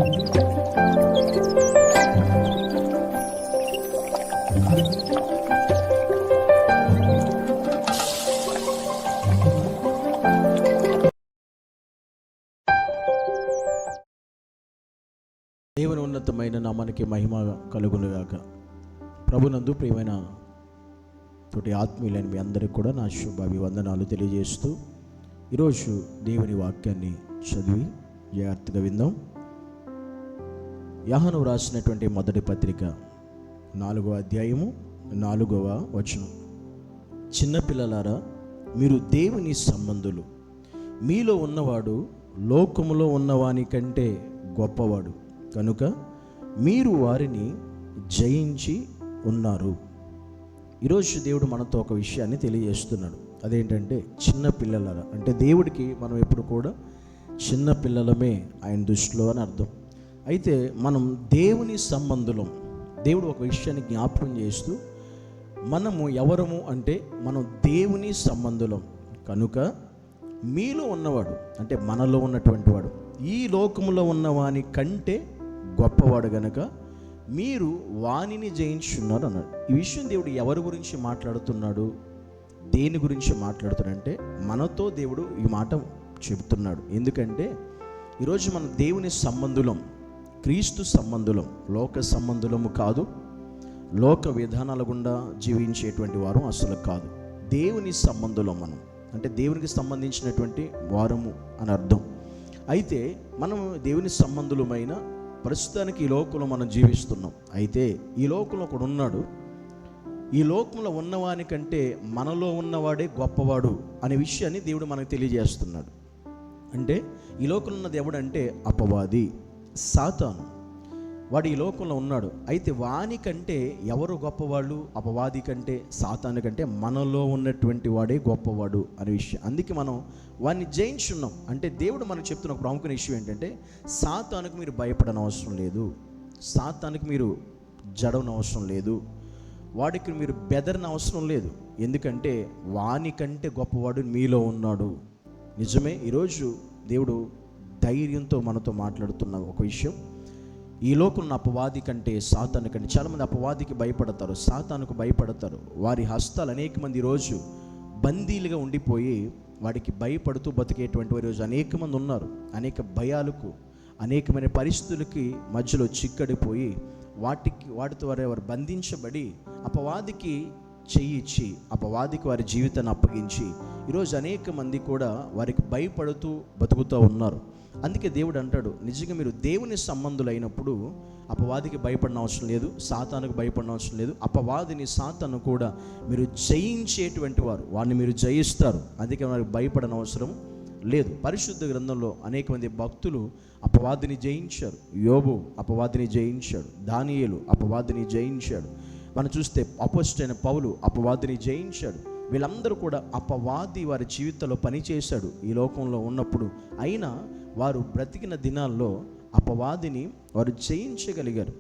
దేవుని ఉన్నతమైన నామానికి మహిమ కలుగునుగాక. ప్రభునందు ప్రియమైన తోటి ఆత్మీయులైన మీ అందరికీ కూడా నా శుభాభివందనాలు తెలియజేస్తూ ఈరోజు దేవుని వాక్యాన్ని చదివి జాగ్రత్తగా విందాం. యోహాను రాసినటువంటి మొదటి పత్రిక 4వ అధ్యాయము 4వ వచనం. చిన్నపిల్లలారా, మీరు దేవుని సంబంధులు, మీలో ఉన్నవాడు లోకములో ఉన్నవాని కంటే గొప్పవాడు కనుక మీరు వారిని జయించి ఉన్నారు. ఈరోజు దేవుడు మనతో ఒక విషయాన్ని తెలియజేస్తున్నాడు. అదేంటంటే చిన్న పిల్లలరా, అంటే దేవుడికి మనం ఎప్పుడు కూడా చిన్న పిల్లలమే ఆయన దృష్టిలో అని అర్థం. అయితే మనం దేవుని సంబంధులం. దేవుడు ఒక విషయాన్ని జ్ఞాపకం చేస్తూ, మనము ఎవరము అంటే మనం దేవుని సంబంధులం కనుక మీలో ఉన్నవాడు, అంటే మనలో ఉన్నటువంటి వాడు ఈ లోకములో ఉన్నవాని కంటే గొప్పవాడు గనక మీరు వానిని జయించున్నారు అన్నాడు. ఈ విషయం దేవుడు ఎవరి గురించి మాట్లాడుతున్నాడు, దేని గురించి మాట్లాడుతున్నాడంటే మనతో దేవుడు ఈ మాట చెబుతున్నాడు. ఎందుకంటే ఈరోజు మనం దేవుని సంబంధులం, క్రీస్తు సంబంధులం, లోక సంబంధులము కాదు, లోక విధానాల గుండా జీవించేటువంటి వారు అసలు కాదు. దేవుని సంబంధులం మనం, అంటే దేవునికి సంబంధించినటువంటి వారము అని అర్థం. అయితే మనం దేవుని సంబంధులమైన ప్రస్తుతానికి ఈ లోకంలో మనం జీవిస్తున్నాం. అయితే ఈ లోకంలో ఒకడు ఉన్నాడు. ఈ లోకంలో ఉన్నవాని కంటే మనలో ఉన్నవాడే గొప్పవాడు అనే విషయాన్ని దేవుడు మనకు తెలియజేస్తున్నాడు. అంటే ఈ లోకంలో ఉన్న దేవుడు అంటే అపవాది, సాతాను. వాడు ఈ లోకంలో ఉన్నాడు. అయితే వాని కంటే ఎవరు గొప్పవాళ్ళు? అపవాది కంటే, సాతాను కంటే మనలో ఉన్నటువంటి వాడే గొప్పవాడు అనే విషయం. అందుకే మనం వాడిని జయించున్నాం. అంటే దేవుడు మనకు చెప్తున్న ఒక ప్రాముఖ్యమైన విషయం ఏంటంటే, సాతానుకు మీరు భయపడని అవసరం లేదు, సాతానుకు మీరు జడవని అవసరం లేదు, వాడికి మీరు బెదరని అవసరం లేదు. ఎందుకంటే వాని కంటే గొప్పవాడు మీలో ఉన్నాడు. నిజమే, ఈరోజు దేవుడు ధైర్యంతో మనతో మాట్లాడుతున్న ఒక విషయం. ఈ లోకంలో అపవాది కంటే, సాతాను కంటే చాలామంది అపవాదికి భయపడతారు, సాతానుకు భయపడతారు. వారి హస్తాలు అనేక మంది ఈరోజు బందీలుగా ఉండిపోయి వాడికి భయపడుతూ బతికేటువంటి వారు ఈరోజు అనేక మంది ఉన్నారు. అనేక భయాలకు, అనేకమైన పరిస్థితులకి మధ్యలో చిక్కడిపోయి వాటితో వారు బంధించబడి అపవాదికి చెయ్యి ఇచ్చి, అపవాదికి వారి జీవితాన్ని అప్పగించి ఈరోజు అనేక మంది కూడా వారికి భయపడుతూ బతుకుతూ ఉన్నారు. అందుకే దేవుడు అంటాడు, నిజంగా మీరు దేవుని సంబంధులైనప్పుడు అపవాదికి భయపడిన అవసరం లేదు, సాతానుకు భయపడిన అవసరం లేదు. అపవాదిని, సాతాను కూడా మీరు జయించేటువంటి వారు, వారిని మీరు జయిస్తారు. అందుకే వారికి భయపడని అవసరం లేదు. పరిశుద్ధ గ్రంథంలో అనేక మంది భక్తులు అపవాదిని జయించారు. యోబు అపవాదిని జయించాడు, దానియేలు అపవాదిని జయించాడు. మనం చూస్తే అపోస్తలుడైన పౌలు అపవాదిని జయించాడు. వీళ్ళందరూ కూడా అపవాది వారి జీవితంలో పనిచేశాడు ఈ లోకంలో ఉన్నప్పుడు. అయినా వారు బ్రతికిన దినాల్లో అపవాదిని వారు జయించగలిగారు,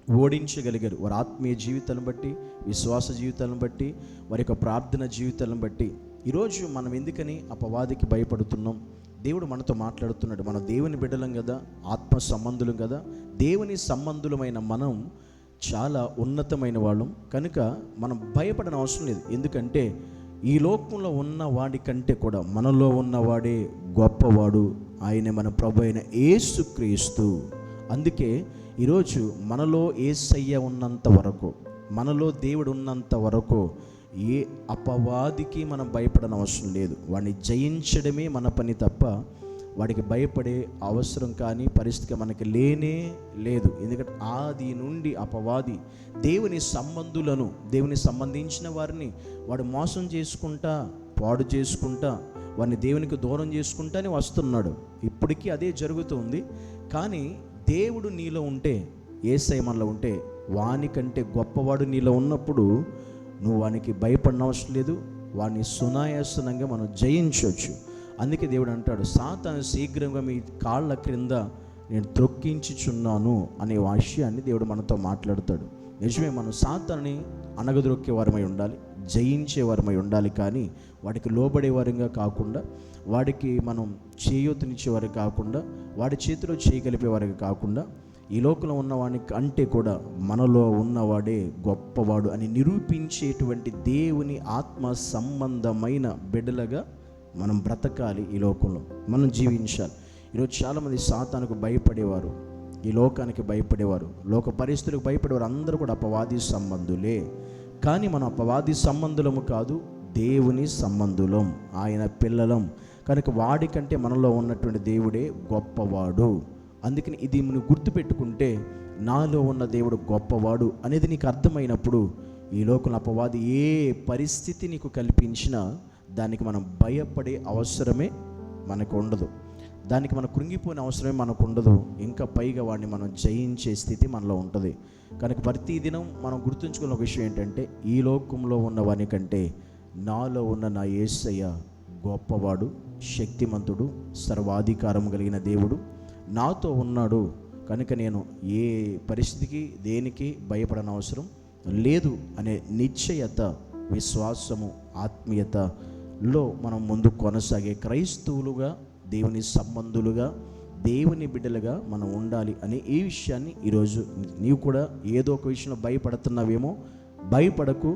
ఓడించగలిగారు. వారి ఆత్మీయ జీవితాలను బట్టి, విశ్వాస జీవితాలను బట్టి, వారి యొక్క ప్రార్థన జీవితాలను బట్టి. ఈరోజు మనం ఎందుకని అపవాదికి భయపడుతున్నాం? దేవుడు మనతో మాట్లాడుతున్నాడు. మనం దేవుని బిడ్డలం కదా, ఆత్మ సంబంధులం కదా. దేవుని సంబంధులమైన మనం చాలా ఉన్నతమైన వాళ్ళం కనుక మనం భయపడని అవసరం లేదు. ఎందుకంటే ఈ లోకంలో ఉన్న వాడి కంటే కూడా మనలో ఉన్నవాడే గొప్పవాడు. ఆయనే మన ప్రభు అయిన యేసుక్రీస్తు. అందుకే ఈరోజు మనలో యేసయ్య ఉన్నంత వరకు, మనలో దేవుడు ఉన్నంత వరకు ఏ అపవాదికి మనం భయపడని అవసరం లేదు. వాడిని జయించడమే మన పని తప్ప వాడికి భయపడే అవసరం కానీ పరిస్థితి మనకి లేనే లేదు. ఎందుకంటే ఆది నుండి అపవాది దేవుని సంబంధులను, దేవుని సంబంధించిన వారిని వాడు మోసం చేసుకుంటా, పాడు చేసుకుంటా, వారిని దేవునికి దూరం చేసుకుంటానే వస్తున్నాడు. ఇప్పటికీ అదే జరుగుతుంది. కానీ దేవుడు నీలో ఉంటే, యేసయ్య మనలో ఉంటే, వానికంటే గొప్పవాడు నీలో ఉన్నప్పుడు నువ్వు వానికి భయపడిన అవసరం లేదు. వాడిని సునాయాసనంగా మనం జయించవచ్చు. అందుకే దేవుడు అంటాడు, సాతాను శీఘ్రంగా మీ కాళ్ళ క్రింద నేను త్రొక్కించుచున్నాను అనే విషయాన్ని దేవుడు మనతో మాట్లాడతాడు. నిజమే, మనం సాతానుని అణగదొక్కే వారమై ఉండాలి, జయించేవారమై ఉండాలి. కానీ వాడికి లోబడేవారంగా కాకుండా, వాడికి మనం చేయూతనిచ్చేవారు కాకుండా, వాడి చేతిలో చేయగలిపేవారికి కాకుండా, ఈ లోకంలో ఉన్నవాడికి అంటే కూడా మనలో ఉన్నవాడే గొప్పవాడు అని నిరూపించేటువంటి దేవుని ఆత్మ సంబంధమైన బిడ్డలుగా మనం బ్రతకాలి. ఈ లోకంలో మనం జీవించాలి. ఈరోజు చాలామంది సాతానుకు భయపడేవారు, ఈ లోకానికి భయపడేవారు, లోక పరిస్థితులకు భయపడేవారు అందరూ కూడా అపవాది సంబంధులే. కానీ మనం అపవాది సంబంధులము కాదు, దేవుని సంబంధులం, ఆయన పిల్లలం. కనుక వాడికంటే మనలో ఉన్నటువంటి దేవుడే గొప్పవాడు. అందుకని ఇది నువ్వు గుర్తుపెట్టుకుంటే, నాలో ఉన్న దేవుడు గొప్పవాడు అనేది నీకు అర్థమైనప్పుడు, ఈ లోకంలో అపవాది ఏ పరిస్థితి నీకు కల్పించినా దానికి మనం భయపడే అవసరమే మనకు ఉండదు, దానికి మనం కృంగిపోయిన అవసరమే మనకు ఉండదు. ఇంకా పైగా వాడిని మనం జయించే స్థితి మనలో ఉంటుంది. కనుక ప్రతిదినం మనం గుర్తుంచుకున్న విషయం ఏంటంటే, ఈ లోకంలో ఉన్న వాని కంటే నాలో ఉన్న నా యేసయ్య గొప్పవాడు, శక్తిమంతుడు, సర్వాధికారం కలిగిన దేవుడు నాతో ఉన్నాడు. కనుక నేను ఏ పరిస్థితికి దేనికి భయపడని అవసరం లేదు అనే నిశ్చయత, విశ్వాసము, ఆత్మీయతలో మనం ముందు కొనసాగే క్రైస్తవులుగా, దేవుని సంబంధులుగా, దేవుని బిడ్డలుగా మనం ఉండాలి అనే ఈ విషయాన్ని ఈరోజు నీవు కూడా ఏదో ఒక విషయంలో భయపడుతున్నావేమో, భయపడకు.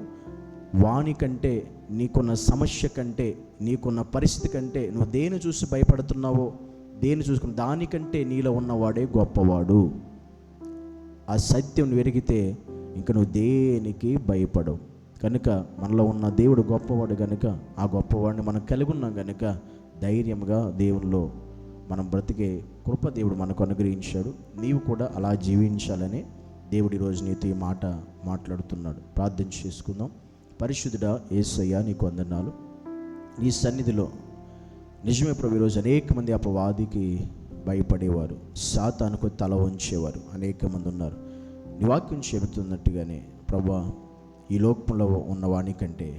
వానికంటే, నీకున్న సమస్య కంటే, నీకున్న పరిస్థితి కంటే, నువ్వు దేని చూసి భయపడుతున్నావో, దేని చూసుకుని దానికంటే నీలో ఉన్నవాడే గొప్పవాడు. ఆ సత్యం నువ్వు ఎరిగితే ఇంక నువ్వు దేనికి భయపడవు. కనుక మనలో ఉన్న దేవుడు గొప్పవాడు కనుక, ఆ గొప్పవాడిని మనం కలిగి ఉన్నాం కనుక ధైర్యంగా దేవునిలో మనం బ్రతికే కృప దేవుడు మనకు అనుగ్రహించాడు. నీవు కూడా అలా జీవించాలని దేవుడు ఈరోజు నీతో ఈ మాట మాట్లాడుతున్నాడు. ప్రార్థన చేసుకుందాం. పరిశుద్ధుడా యేసయ్యా, నీకు వందనాలు. నీ సన్నిధిలో నిజమే ప్రభు, ఈరోజు అనేక మంది అపవాదికి భయపడేవారు, సాతానుకు తల వంచేవారు అనేక మంది ఉన్నారు. నీ వాక్యం చెబుతున్నట్టుగానే ప్రభా, ఈ లోకంలో ఉన్న వాని కంటే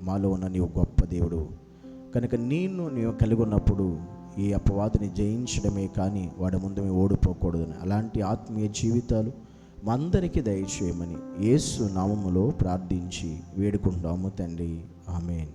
మాలో ఉన్న నీవు గొప్ప దేవుడు కనుక నీవు కలిగి ఉన్నప్పుడు ఈ అపవాదిని జయించడమే కానీ వాడి ముందు మేము ఓడిపోకూడదని, అలాంటి ఆత్మీయ జీవితాలు మా అందరికీ దయచేయమని యేసు నామములో ప్రార్థించి వేడుకుంటాము తండ్రి. ఆమేన్.